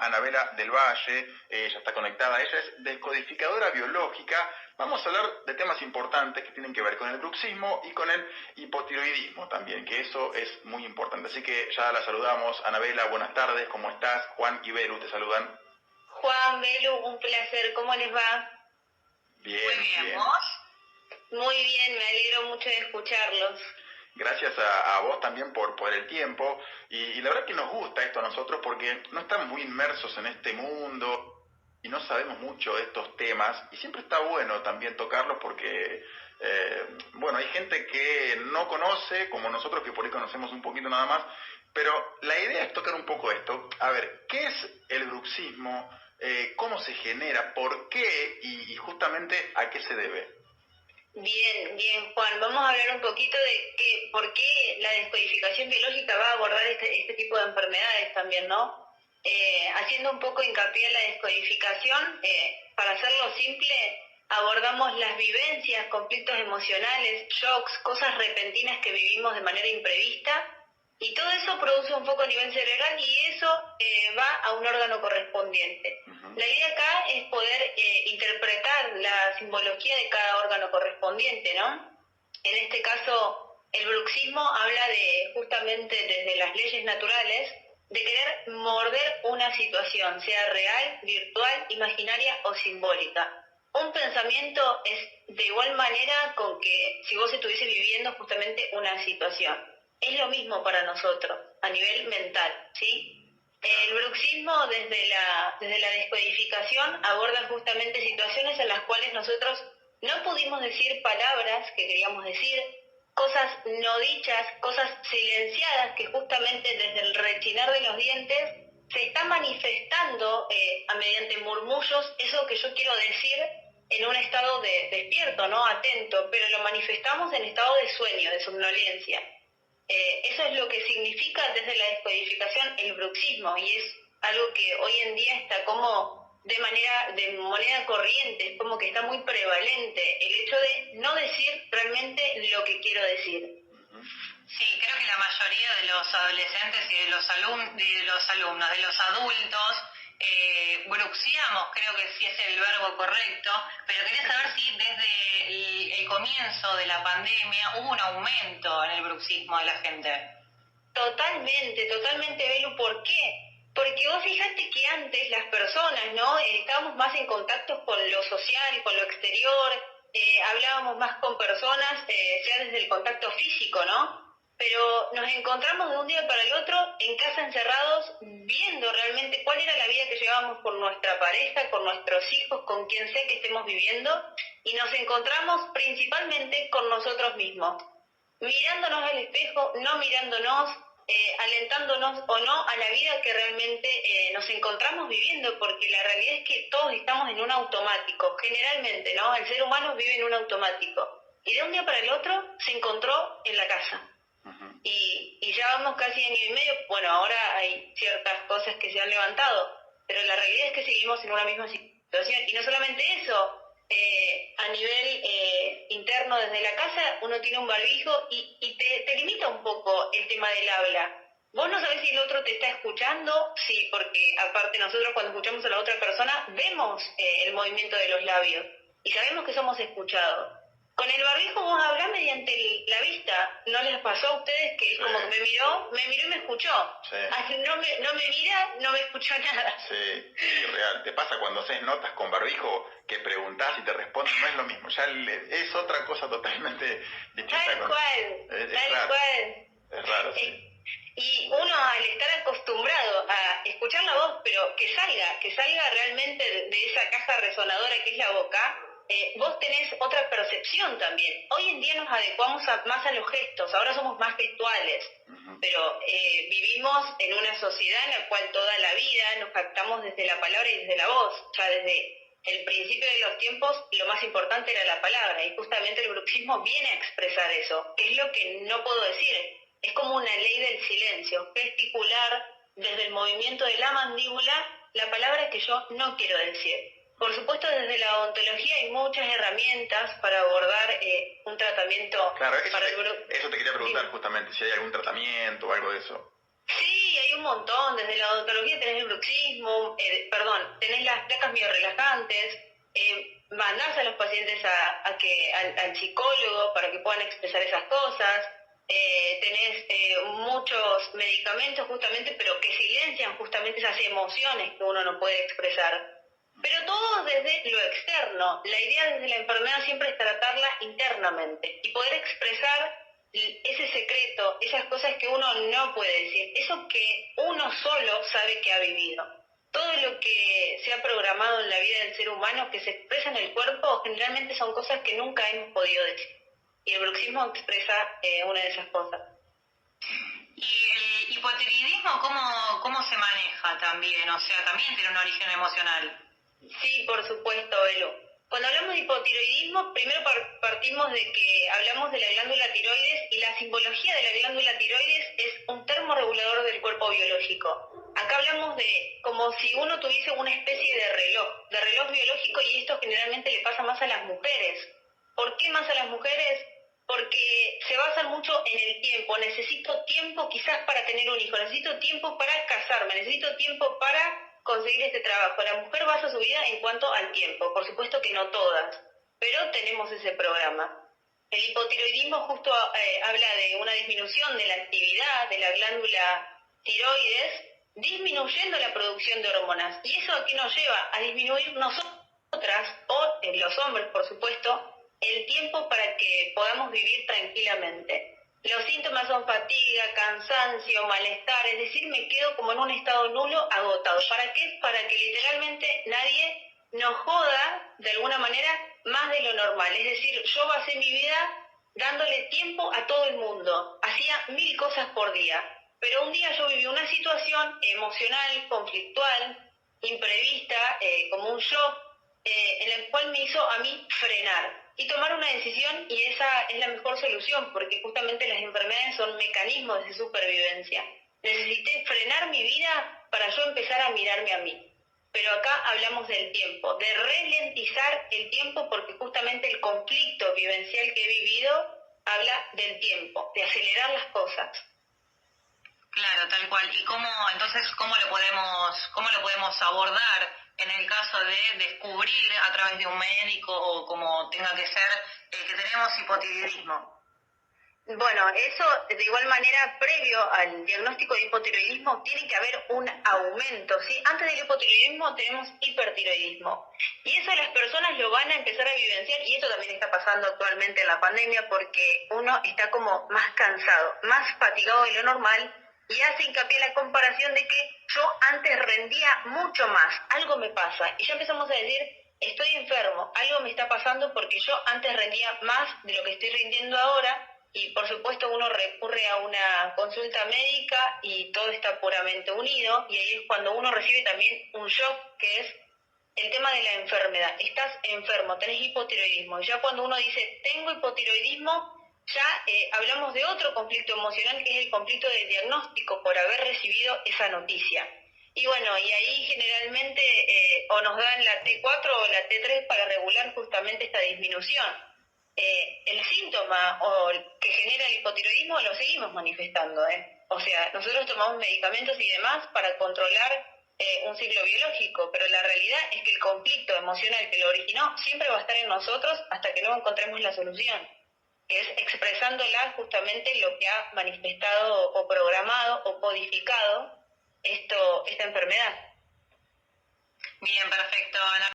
Anabela del Valle, ella está conectada, ella es descodificadora biológica. Vamos a hablar de temas importantes que tienen que ver con el bruxismo y con el hipotiroidismo también, que eso es muy importante. Así que ya la saludamos. Anabela, buenas tardes, ¿cómo estás? Juan y Belu te saludan. Juan, Belu, un placer, ¿cómo les va? Bien, muy bien. bien. ¿Vos? Muy bien, me alegro mucho de escucharlos. Gracias a vos también por el tiempo y la verdad que nos gusta esto a nosotros porque no estamos muy inmersos en este mundo y no sabemos mucho de estos temas y siempre está bueno también tocarlos porque, bueno, hay gente que no conoce, como nosotros que por ahí conocemos un poquito nada más, pero la idea es tocar un poco esto. A ver, ¿qué es el bruxismo? ¿Cómo se genera? ¿Por qué? Y justamente ¿a qué se debe? Bien, bien, Juan. Vamos a hablar un poquito de por qué la descodificación biológica va a abordar este tipo de enfermedades también, ¿no? Haciendo un poco hincapié en la descodificación, para hacerlo simple, abordamos las vivencias, conflictos emocionales, shocks, cosas repentinas que vivimos de manera imprevista, y todo eso produce un foco a nivel cerebral y eso va a un órgano correspondiente. La idea acá es poder interpretar la simbología de cada órgano correspondiente, ¿no? En este caso, el bruxismo habla de, justamente desde las leyes naturales, de querer morder una situación, sea real, virtual, imaginaria o simbólica. Un pensamiento es de igual manera con que si vos estuvieses viviendo justamente una situación. Es lo mismo para nosotros, a nivel mental, ¿sí? El bruxismo desde la descodificación aborda justamente situaciones en las cuales nosotros no pudimos decir palabras que queríamos decir, cosas no dichas, cosas silenciadas que justamente desde el rechinar de los dientes se está manifestando mediante murmullos eso que yo quiero decir en un estado de despierto, ¿no? Atento, pero lo manifestamos en estado de sueño, de somnolencia. Eso es lo que significa desde la descodificación el bruxismo y es algo que hoy en día está como de moneda corriente, es como que está muy prevalente el hecho de no decir realmente lo que quiero decir. Sí, creo que la mayoría de los adolescentes y de los alumnos, de los adultos, bruxiamos, creo que sí es el verbo correcto, pero quería saber si desde el comienzo de la pandemia hubo un aumento en el bruxismo de la gente. Totalmente, Belu. ¿Por qué? Porque vos fijaste que antes las personas, ¿no? Estábamos más en contacto con lo social, con lo exterior, hablábamos más con personas, sea desde el contacto físico, ¿no? Pero nos encontramos de un día para el otro en casa encerrados, viendo realmente cuál era la vida que llevábamos con nuestra pareja, con nuestros hijos, con quien sea que estemos viviendo, y nos encontramos principalmente con nosotros mismos, mirándonos al espejo, no mirándonos, alentándonos o no a la vida que realmente nos encontramos viviendo, porque la realidad es que todos estamos en un automático, generalmente, ¿no? El ser humano vive en un automático, y de un día para el otro se encontró en la casa. Y ya vamos casi año y medio, bueno, ahora hay ciertas cosas que se han levantado, pero la realidad es que seguimos en una misma situación, y no solamente eso, a nivel interno desde la casa uno tiene un barbijo y te limita un poco el tema del habla. Vos no sabés si el otro te está escuchando, sí, porque aparte nosotros cuando escuchamos a la otra persona vemos el movimiento de los labios y sabemos que somos escuchados. Con el barbijo vos hablás mediante la vista. ¿No les pasó a ustedes que es como que me miró y me escuchó? Sí. No me mira, no me escuchó nada. Sí, real. Te pasa cuando haces notas con barbijo que preguntás y te responden, no es lo mismo. Ya es otra cosa totalmente distinta. Tal cual. Es raro, sí. Y uno al estar acostumbrado a escuchar la voz, pero que salga realmente de esa caja resonadora que es la boca, vos tenés otra percepción también. Hoy en día nos adecuamos más a los gestos, ahora somos más gestuales, pero vivimos en una sociedad en la cual toda la vida nos captamos desde la palabra y desde la voz. Ya desde el principio de los tiempos lo más importante era la palabra, y justamente el bruxismo viene a expresar eso, que es lo que no puedo decir. Es como una ley del silencio, gesticular desde el movimiento de la mandíbula la palabra que yo no quiero decir. Por supuesto, desde la odontología hay muchas herramientas para abordar un tratamiento. Claro, eso te quería preguntar justamente, si hay algún tratamiento o algo de eso. Sí, hay hay un montón, desde la odontología tenés el bruxismo, tenés las placas biorelajantes, mandás a los pacientes al psicólogo para que puedan expresar esas cosas, tenés muchos medicamentos justamente, pero que silencian justamente esas emociones que uno no puede expresar. Pero todo desde lo externo. La idea desde la enfermedad siempre es tratarla internamente y poder expresar ese secreto, esas cosas que uno no puede decir, eso que uno solo sabe que ha vivido. Todo lo que se ha programado en la vida del ser humano que se expresa en el cuerpo generalmente son cosas que nunca hemos podido decir. Y el bruxismo expresa una de esas cosas. ¿Y el hipotiroidismo cómo se maneja también? O sea, también tiene un origen emocional. Sí, por supuesto, Belu. Cuando hablamos de hipotiroidismo, primero partimos de que hablamos de la glándula tiroides y la simbología de la glándula tiroides es un termorregulador del cuerpo biológico. Acá hablamos de como si uno tuviese una especie de reloj biológico, y esto generalmente le pasa más a las mujeres. ¿Por qué más a las mujeres? Porque se basan mucho en el tiempo. Necesito tiempo quizás para tener un hijo, necesito tiempo para casarme, necesito tiempo para conseguir este trabajo. La mujer basa su vida en cuanto al tiempo, por supuesto que no todas, pero tenemos ese programa. El hipotiroidismo justo habla de una disminución de la actividad de la glándula tiroides, disminuyendo la producción de hormonas. ¿Y eso a qué nos lleva? A disminuir nosotras, o los hombres por supuesto, el tiempo para que podamos vivir tranquilamente. Los síntomas son fatiga, cansancio, malestar, es decir, me quedo como en un estado nulo, agotado. ¿Para qué? Para que literalmente nadie nos joda de alguna manera más de lo normal. Es decir, yo basé mi vida dándole tiempo a todo el mundo. Hacía 1000 cosas por día. Pero un día yo viví una situación emocional, conflictual, imprevista, como un shock, en la cual me hizo a mí frenar y tomar una decisión, y esa es la mejor solución, porque justamente las enfermedades son mecanismos de supervivencia. Necesité frenar mi vida para yo empezar a mirarme a mí. Pero acá hablamos del tiempo, de ralentizar el tiempo, porque justamente el conflicto vivencial que he vivido habla del tiempo, de acelerar las cosas. Claro, tal cual. ¿Y cómo lo podemos abordar en el caso de descubrir a través de un médico o como tenga que ser que tenemos hipotiroidismo? Bueno, eso de igual manera, previo al diagnóstico de hipotiroidismo, tiene que haber un aumento, ¿sí? Antes del hipotiroidismo tenemos hipertiroidismo. Y eso las personas lo van a empezar a vivenciar, y esto también está pasando actualmente en la pandemia, porque uno está como más cansado, más fatigado de lo normal, y hace hincapié la comparación de que yo antes rendía mucho más, algo me pasa, y ya empezamos a decir, estoy enfermo, algo me está pasando porque yo antes rendía más de lo que estoy rindiendo ahora. Y por supuesto uno recurre a una consulta médica y todo está puramente unido, y ahí es cuando uno recibe también un shock, que es el tema de la enfermedad. Estás enfermo, tenés hipotiroidismo, y ya cuando uno dice tengo hipotiroidismo, ya hablamos de otro conflicto emocional, que es el conflicto de diagnóstico por haber recibido esa noticia. Y bueno, y ahí generalmente o nos dan la T4 o la T3 para regular justamente esta disminución. El síntoma que genera el hipotiroidismo lo seguimos manifestando, O sea, nosotros tomamos medicamentos y demás para controlar un ciclo biológico, pero la realidad es que el conflicto emocional que lo originó siempre va a estar en nosotros hasta que no encontremos la solución, que es expresándola justamente lo que ha manifestado o programado o codificado esta enfermedad. Bien, perfecto, Ana.